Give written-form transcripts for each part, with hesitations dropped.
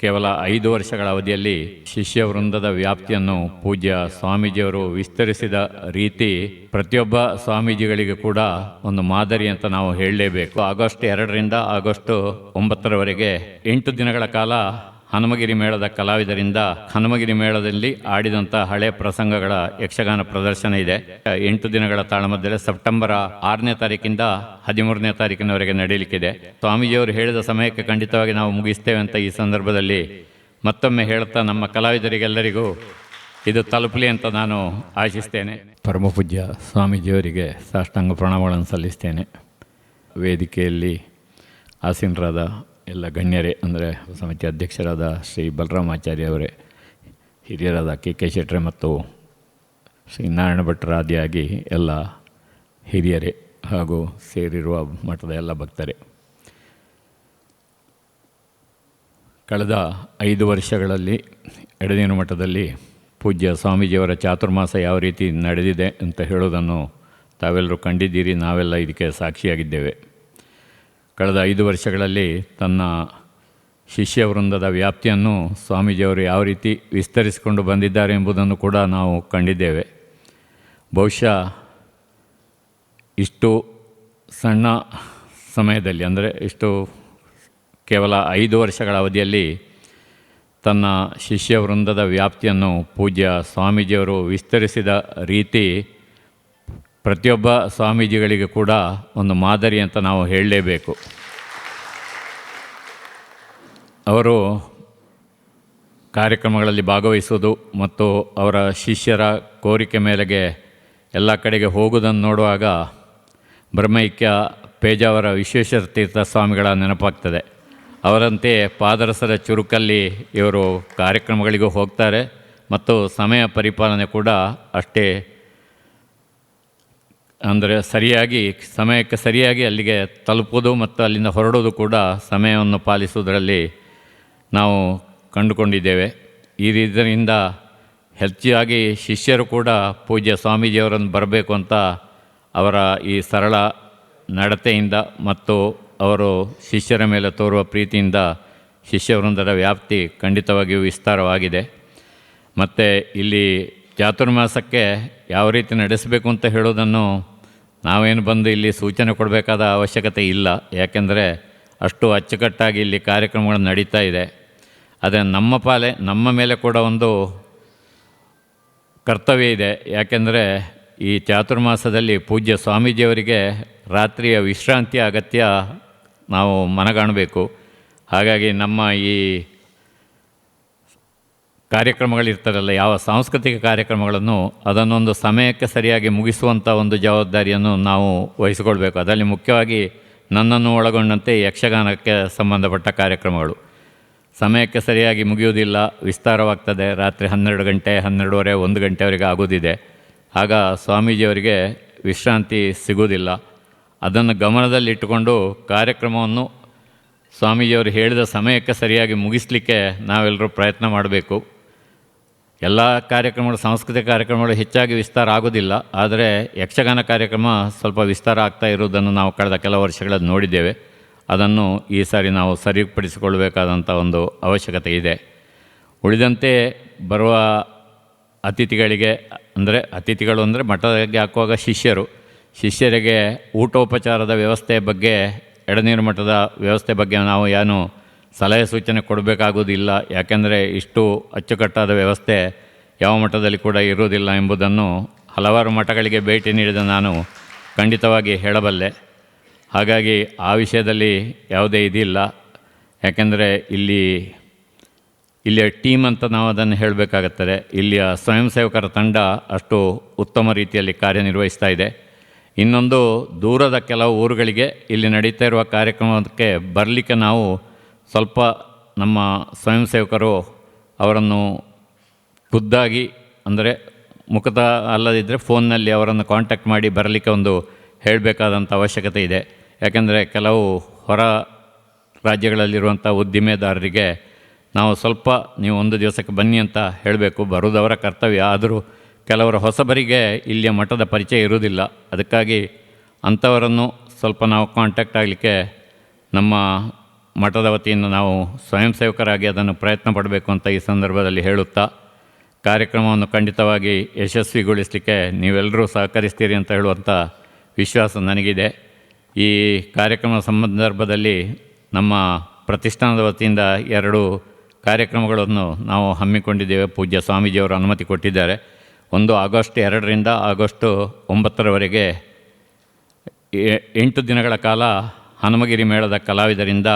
ಕೇವಲ 5 ವರ್ಷಗಳ ಅವಧಿಯಲ್ಲಿ ಶಿಷ್ಯ ವೃಂದದ ವ್ಯಾಪ್ತಿಯನ್ನು ಪೂಜ್ಯ ಸ್ವಾಮೀಜಿಯವರು ವಿಸ್ತರಿಸಿದ ರೀತಿ ಪ್ರತಿಯೊಬ್ಬ ಸ್ವಾಮೀಜಿಗಳಿಗೆ ಕೂಡ ಒಂದು ಮಾದರಿ ಅಂತ ನಾವು ಹೇಳಲೇಬೇಕು. ಆಗಸ್ಟ್ 2ರಿಂದ ಆಗಸ್ಟ್ 9ರವರೆಗೆ 8 ದಿನಗಳ ಕಾಲ ಹನುಮಗಿರಿ ಮೇಳದ ಕಲಾವಿದರಿಂದ ಹನುಮಗಿರಿ ಮೇಳದಲ್ಲಿ ಆಡಿದಂಥ ಹಳೆ ಪ್ರಸಂಗಗಳ ಯಕ್ಷಗಾನ ಪ್ರದರ್ಶನ ಇದೆ. 8 ದಿನಗಳ ತಾಳಮದ್ದಲೆ ಸೆಪ್ಟೆಂಬರ್ 6ನೇ ತಾರೀಕಿಂದ 13ನೇ ತಾರೀಕಿನವರೆಗೆ ನಡೆಯಲಿಕ್ಕಿದೆ. ಸ್ವಾಮೀಜಿಯವರು ಹೇಳಿದ ಸಮಯಕ್ಕೆ ಖಂಡಿತವಾಗಿ ನಾವು ಮುಗಿಸ್ತೇವೆ ಅಂತ ಈ ಸಂದರ್ಭದಲ್ಲಿ ಮತ್ತೊಮ್ಮೆ ಹೇಳುತ್ತಾ ನಮ್ಮ ಕಲಾವಿದರಿಗೆಲ್ಲರಿಗೂ ಇದು ತಲುಪಲಿ ಅಂತ ನಾನು ಆಶಿಸ್ತೇನೆ. ಪರಮಪೂಜ್ಯ ಸ್ವಾಮೀಜಿಯವರಿಗೆ ಸಾಷ್ಟಾಂಗ ಪ್ರಣಾಮಗಳನ್ನು ಸಲ್ಲಿಸ್ತೇನೆ. ವೇದಿಕೆಯಲ್ಲಿ ಆಸೀನರಾದ ಎಲ್ಲ ಗಣ್ಯರೇ, ಅಂದರೆ ಸಮಿತಿ ಅಧ್ಯಕ್ಷರಾದ ಶ್ರೀ ಬಲರಾಮಾಚಾರ್ಯ ಅವರೇ, ಹಿರಿಯರಾದ ಕೆ ಶೆಟ್ಟರೆ ಮತ್ತು ಶ್ರೀ ನಾರಾಯಣ ಭಟ್ಟರಾದಿಯಾಗಿ ಎಲ್ಲ ಹಿರಿಯರೇ ಹಾಗೂ ಸೇರಿರುವ ಮಠದ ಎಲ್ಲ ಭಕ್ತರೇ, ಕಳೆದ 5 ವರ್ಷಗಳಲ್ಲಿ ಎಡನೀರು ಮಠದಲ್ಲಿ ಪೂಜ್ಯ ಸ್ವಾಮೀಜಿಯವರ ಚಾತುರ್ಮಾಸ ಯಾವ ರೀತಿ ನಡೆದಿದೆ ಅಂತ ಹೇಳೋದನ್ನು ತಾವೆಲ್ಲರೂ ಕಂಡಿದ್ದೀರಿ. ನಾವೆಲ್ಲ ಇದಕ್ಕೆ ಸಾಕ್ಷಿಯಾಗಿದ್ದೇವೆ. ಕಳೆದ 5 ವರ್ಷಗಳಲ್ಲಿ ತನ್ನ ಶಿಷ್ಯ ವೃಂದದ ವ್ಯಾಪ್ತಿಯನ್ನು ಸ್ವಾಮೀಜಿಯವರು ಯಾವ ರೀತಿ ವಿಸ್ತರಿಸಿಕೊಂಡು ಬಂದಿದ್ದಾರೆ ಎಂಬುದನ್ನು ಕೂಡ ನಾವು ಕಂಡಿದ್ದೇವೆ. ಬಹುಶಃ ಇಷ್ಟು ಸಣ್ಣ ಸಮಯದಲ್ಲಿ, ಅಂದರೆ ಇಷ್ಟು ಕೇವಲ 5 ವರ್ಷಗಳ ಅವಧಿಯಲ್ಲಿ ತನ್ನ ಶಿಷ್ಯ ವೃಂದದ ವ್ಯಾಪ್ತಿಯನ್ನು ಪೂಜ್ಯ ಸ್ವಾಮೀಜಿಯವರು ವಿಸ್ತರಿಸಿದ ರೀತಿ ಪ್ರತಿಯೊಬ್ಬ ಸ್ವಾಮೀಜಿಗಳಿಗೆ ಕೂಡ ಒಂದು ಮಾದರಿ ಅಂತ ನಾವು ಹೇಳಲೇಬೇಕು. ಅವರು ಕಾರ್ಯಕ್ರಮಗಳಲ್ಲಿ ಭಾಗವಹಿಸುವುದು ಮತ್ತು ಅವರ ಶಿಷ್ಯರ ಕೋರಿಕೆ ಮೇರೆಗೆ ಎಲ್ಲ ಕಡೆಗೆ ಹೋಗುವುದನ್ನು ನೋಡುವಾಗ ಬ್ರಹ್ಮೈಕ್ಯ ಪೇಜಾವರ ವಿಶ್ವೇಶ್ವರ ತೀರ್ಥ ಸ್ವಾಮಿಗಳ ನೆನಪಾಗ್ತದೆ. ಅವರಂತೆ ಪಾದರಸದ ಚುರುಕಲ್ಲಿ ಇವರು ಕಾರ್ಯಕ್ರಮಗಳಿಗೂ ಹೋಗ್ತಾರೆ ಮತ್ತು ಸಮಯ ಪರಿಪಾಲನೆ ಕೂಡ ಅಷ್ಟೇ, ಅಂದರೆ ಸಮಯಕ್ಕೆ ಸರಿಯಾಗಿ ಅಲ್ಲಿಗೆ ತಲುಪುವುದು ಮತ್ತು ಅಲ್ಲಿಂದ ಹೊರಡೋದು ಕೂಡ ಸಮಯವನ್ನು ಪಾಲಿಸುವುದರಲ್ಲಿ ನಾವು ಕಂಡುಕೊಂಡಿದ್ದೇವೆ. ಈ ರೀತಿಯಿಂದ ಹೆಚ್ಚಾಗಿ ಶಿಷ್ಯರು ಕೂಡ ಪೂಜ್ಯ ಸ್ವಾಮೀಜಿಯವರನ್ನು ಬರಬೇಕು ಅಂತ ಅವರ ಈ ಸರಳ ನಡತೆಯಿಂದ ಮತ್ತು ಅವರು ಶಿಷ್ಯರ ಮೇಲೆ ತೋರುವ ಪ್ರೀತಿಯಿಂದ ಶಿಷ್ಯ ವೃಂದದ ವ್ಯಾಪ್ತಿ ಖಂಡಿತವಾಗಿಯೂ ವಿಸ್ತಾರವಾಗಿದೆ. ಮತ್ತು ಇಲ್ಲಿ ಚಾತುರ್ಮಾಸಕ್ಕೆ ಯಾವ ರೀತಿ ನಡೆಸಬೇಕು ಅಂತ ಹೇಳೋದನ್ನು ನಾವೇನು ಬಂದು ಇಲ್ಲಿ ಸೂಚನೆ ಕೊಡಬೇಕಾದ ಅವಶ್ಯಕತೆ ಇಲ್ಲ. ಯಾಕೆಂದರೆ ಅಷ್ಟು ಅಚ್ಚುಕಟ್ಟಾಗಿ ಇಲ್ಲಿ ಕಾರ್ಯಕ್ರಮಗಳು ನಡೀತಾ ಇದೆ. ಆದರೆ ನಮ್ಮ ಮೇಲೆ ಕೂಡ ಒಂದು ಕರ್ತವ್ಯ ಇದೆ. ಯಾಕೆಂದರೆ ಈ ಚಾತುರ್ಮಾಸದಲ್ಲಿ ಪೂಜ್ಯ ಸ್ವಾಮೀಜಿಯವರಿಗೆ ರಾತ್ರಿಯ ವಿಶ್ರಾಂತಿಯ ಅಗತ್ಯ ನಾವು ಮನಗಾಣಬೇಕು. ಹಾಗಾಗಿ ನಮ್ಮ ಈ ಕಾರ್ಯಕ್ರಮಗಳಿರ್ತಾರಲ್ಲ, ಯಾವ ಸಾಂಸ್ಕೃತಿಕ ಕಾರ್ಯಕ್ರಮಗಳನ್ನು ಅದನ್ನೊಂದು ಸಮಯಕ್ಕೆ ಸರಿಯಾಗಿ ಮುಗಿಸುವಂಥ ಒಂದು ಜವಾಬ್ದಾರಿಯನ್ನು ನಾವು ವಹಿಸಿಕೊಳ್ಬೇಕು. ಅದರಲ್ಲಿ ಮುಖ್ಯವಾಗಿ ನನ್ನನ್ನು ಒಳಗೊಂಡಂತೆ ಯಕ್ಷಗಾನಕ್ಕೆ ಸಂಬಂಧಪಟ್ಟ ಕಾರ್ಯಕ್ರಮಗಳು ಸಮಯಕ್ಕೆ ಸರಿಯಾಗಿ ಮುಗಿಯುವುದಿಲ್ಲ, ವಿಸ್ತಾರವಾಗ್ತದೆ. ರಾತ್ರಿ 12 ಗಂಟೆ 12:30 1 ಗಂಟೆವರೆಗೆ ಆಗೋದಿದೆ. ಆಗ ಸ್ವಾಮೀಜಿಯವರಿಗೆ ವಿಶ್ರಾಂತಿ ಸಿಗುವುದಿಲ್ಲ. ಅದನ್ನು ಗಮನದಲ್ಲಿಟ್ಟುಕೊಂಡು ಕಾರ್ಯಕ್ರಮವನ್ನು ಸ್ವಾಮೀಜಿಯವರು ಹೇಳಿದ ಸಮಯಕ್ಕೆ ಸರಿಯಾಗಿ ಮುಗಿಸಲಿಕ್ಕೆ ನಾವೆಲ್ಲರೂ ಪ್ರಯತ್ನ ಮಾಡಬೇಕು. ಎಲ್ಲ ಕಾರ್ಯಕ್ರಮಗಳು, ಸಾಂಸ್ಕೃತಿಕ ಕಾರ್ಯಕ್ರಮಗಳು ಹೆಚ್ಚಾಗಿ ವಿಸ್ತಾರ ಆಗೋದಿಲ್ಲ. ಆದರೆ ಯಕ್ಷಗಾನ ಕಾರ್ಯಕ್ರಮ ಸ್ವಲ್ಪ ವಿಸ್ತಾರ ಆಗ್ತಾ ಇರುವುದನ್ನು ನಾವು ಕಳೆದ ಕೆಲವು ವರ್ಷಗಳಲ್ಲಿ ನೋಡಿದ್ದೇವೆ. ಅದನ್ನು ಈ ಸಾರಿ ನಾವು ಸರಿಪಡಿಸಿಕೊಳ್ಳಬೇಕಾದಂಥ ಒಂದು ಅವಶ್ಯಕತೆ ಇದೆ. ಉಳಿದಂತೆ ಬರುವ ಅತಿಥಿಗಳಿಗೆ, ಅತಿಥಿಗಳು ಅಂದರೆ ಮಠಕ್ಕೆ ಹಾಕುವಾಗ ಶಿಷ್ಯರಿಗೆ ಊಟೋಪಚಾರದ ವ್ಯವಸ್ಥೆ ಬಗ್ಗೆ, ಎಡನೀರು ಮಠದ ವ್ಯವಸ್ಥೆ ಬಗ್ಗೆ ನಾವು ಏನು ಸಲಹೆ ಸೂಚನೆ ಕೊಡಬೇಕಾಗುವುದಿಲ್ಲ. ಯಾಕೆಂದರೆ ಇಷ್ಟು ಅಚ್ಚುಕಟ್ಟಾದ ವ್ಯವಸ್ಥೆ ಯಾವ ಮಠದಲ್ಲಿ ಕೂಡ ಇರುವುದಿಲ್ಲ ಎಂಬುದನ್ನು ಹಲವಾರು ಮಠಗಳಿಗೆ ಭೇಟಿ ನೀಡಿದ ನಾನು ಖಂಡಿತವಾಗಿ ಹೇಳಬಲ್ಲೆ. ಹಾಗಾಗಿ ಆ ವಿಷಯದಲ್ಲಿ ಯಾವುದೇ ಇದಿಲ್ಲ. ಯಾಕೆಂದರೆ ಇಲ್ಲಿಯ ಟೀಮ್ ಅಂತ ನಾವು ಅದನ್ನು ಹೇಳಬೇಕಾಗುತ್ತದೆ. ಇಲ್ಲಿಯ ಸ್ವಯಂ ಸೇವಕರ ತಂಡ ಅಷ್ಟು ಉತ್ತಮ ರೀತಿಯಲ್ಲಿ ಕಾರ್ಯನಿರ್ವಹಿಸ್ತಾ ಇದೆ. ಇನ್ನೊಂದು, ದೂರದ ಕೆಲವು ಊರುಗಳಿಗೆ ಇಲ್ಲಿ ನಡೀತಾ ಇರುವ ಕಾರ್ಯಕ್ರಮಕ್ಕೆ ಬರಲಿಕ್ಕೆ ನಾವು ಸ್ವಲ್ಪ ನಮ್ಮ ಸ್ವಯಂ ಸೇವಕರು ಅವರನ್ನು ಖುದ್ದಾಗಿ, ಅಂದರೆ ಮುಖತಃ ಅಲ್ಲದಿದ್ದರೆ ಫೋನ್ನಲ್ಲಿ ಅವರನ್ನು ಕಾಂಟ್ಯಾಕ್ಟ್ ಮಾಡಿ ಬರಲಿಕ್ಕೆ ಒಂದು ಹೇಳಬೇಕಾದಂಥ ಅವಶ್ಯಕತೆ ಇದೆ. ಯಾಕೆಂದರೆ ಕೆಲವು ಹೊರ ರಾಜ್ಯಗಳಲ್ಲಿರುವಂಥ ಉದ್ದಿಮೆದಾರರಿಗೆ ನಾವು ಸ್ವಲ್ಪ ನೀವು 1 ದಿವಸಕ್ಕೆ ಬನ್ನಿ ಅಂತ ಹೇಳಬೇಕು. ಬರುವುದವರ ಕರ್ತವ್ಯ. ಆದರೂ ಕೆಲವರ ಹೊಸಬರಿಗೆ ಇಲ್ಲಿಯ ಮಠದ ಪರಿಚಯ ಇರುವುದಿಲ್ಲ. ಅದಕ್ಕಾಗಿ ಅಂಥವರನ್ನು ಸ್ವಲ್ಪ ನಾವು ಕಾಂಟ್ಯಾಕ್ಟ್ ಆಗಲಿಕ್ಕೆ ನಮ್ಮ ಮಠದ ವತಿಯಿಂದ ನಾವು ಸ್ವಯಂ ಸೇವಕರಾಗಿ ಅದನ್ನು ಪ್ರಯತ್ನ ಪಡಬೇಕು ಅಂತ ಈ ಸಂದರ್ಭದಲ್ಲಿ ಹೇಳುತ್ತಾ, ಕಾರ್ಯಕ್ರಮವನ್ನು ಖಂಡಿತವಾಗಿ ಯಶಸ್ವಿಗೊಳಿಸಲಿಕ್ಕೆ ನೀವೆಲ್ಲರೂ ಸಹಕರಿಸ್ತೀರಿ ಅಂತ ಹೇಳುವಂಥ ವಿಶ್ವಾಸ ನನಗಿದೆ. ಈ ಕಾರ್ಯಕ್ರಮದ ಸಂದರ್ಭದಲ್ಲಿ ನಮ್ಮ ಪ್ರತಿಷ್ಠಾನದ ವತಿಯಿಂದ 2 ಕಾರ್ಯಕ್ರಮಗಳನ್ನು ನಾವು ಹಮ್ಮಿಕೊಂಡಿದ್ದೇವೆ. ಪೂಜ್ಯ ಸ್ವಾಮೀಜಿಯವರು ಅನುಮತಿ ಕೊಟ್ಟಿದ್ದಾರೆ. ಒಂದು ಆಗಸ್ಟ್ 2ರಿಂದ ಆಗಸ್ಟ್ 9ರವರೆಗೆ 8 ದಿನಗಳ ಕಾಲ ಹನುಮಗಿರಿ ಮೇಳದ ಕಲಾವಿದರಿಂದ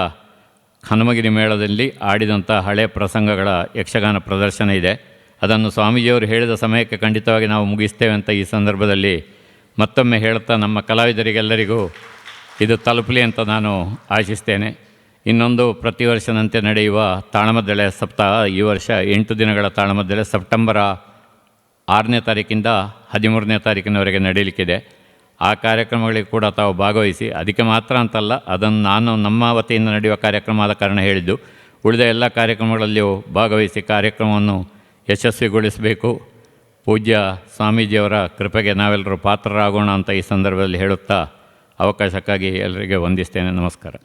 ಹನುಮಗಿರಿ ಮೇಳದಲ್ಲಿ ಆಡಿದಂಥ ಹಳೆ ಪ್ರಸಂಗಗಳ ಯಕ್ಷಗಾನ ಪ್ರದರ್ಶನ ಇದೆ. ಅದನ್ನು ಸ್ವಾಮೀಜಿಯವರು ಹೇಳಿದ ಸಮಯಕ್ಕೆ ಖಂಡಿತವಾಗಿ ನಾವು ಮುಗಿಸ್ತೇವೆ ಅಂತ ಈ ಸಂದರ್ಭದಲ್ಲಿ ಮತ್ತೊಮ್ಮೆ ಹೇಳುತ್ತಾ, ನಮ್ಮ ಕಲಾವಿದರಿಗೆಲ್ಲರಿಗೂ ಇದು ತಲುಪಲಿ ಅಂತ ನಾನು ಆಶಿಸ್ತೇನೆ. ಇನ್ನೊಂದು ಪ್ರತಿ ವರ್ಷದಂತೆ ನಡೆಯುವ ತಾಳಮದ್ದಳೆ ಸಪ್ತಾಹ ಈ ವರ್ಷ 8 ದಿನಗಳ ತಾಳಮದ್ದಳೆ ಸೆಪ್ಟೆಂಬರ್ 6ನೇ ತಾರೀಕಿಂದ 13ನೇ ತಾರೀಕಿನವರೆಗೆ ನಡೆಯಲಿಕ್ಕಿದೆ. ಆ ಕಾರ್ಯಕ್ರಮಗಳಿಗೆ ಕೂಡ ತಾವು ಭಾಗವಹಿಸಿ. ಅದಕ್ಕೆ ಮಾತ್ರ ಅಂತಲ್ಲ, ಅದನ್ನು ನಾನು ನಮ್ಮ ವತಿಯಿಂದ ನಡೆಯುವ ಕಾರ್ಯಕ್ರಮ ಆದ ಕಾರಣ ಹೇಳಿದ್ದು. ಉಳಿದ ಎಲ್ಲ ಕಾರ್ಯಕ್ರಮಗಳಲ್ಲಿಯೂ ಭಾಗವಹಿಸಿ ಕಾರ್ಯಕ್ರಮವನ್ನು ಯಶಸ್ವಿಗೊಳಿಸಬೇಕು. ಪೂಜ್ಯ ಸ್ವಾಮೀಜಿಯವರ ಕೃಪೆಗೆ ನಾವೆಲ್ಲರೂ ಪಾತ್ರರಾಗೋಣ ಅಂತ ಈ ಸಂದರ್ಭದಲ್ಲಿ ಹೇಳುತ್ತಾ ಅವಕಾಶಕ್ಕಾಗಿ ಎಲ್ಲರಿಗೆ ವಂದಿಸ್ತೇನೆ. ನಮಸ್ಕಾರ.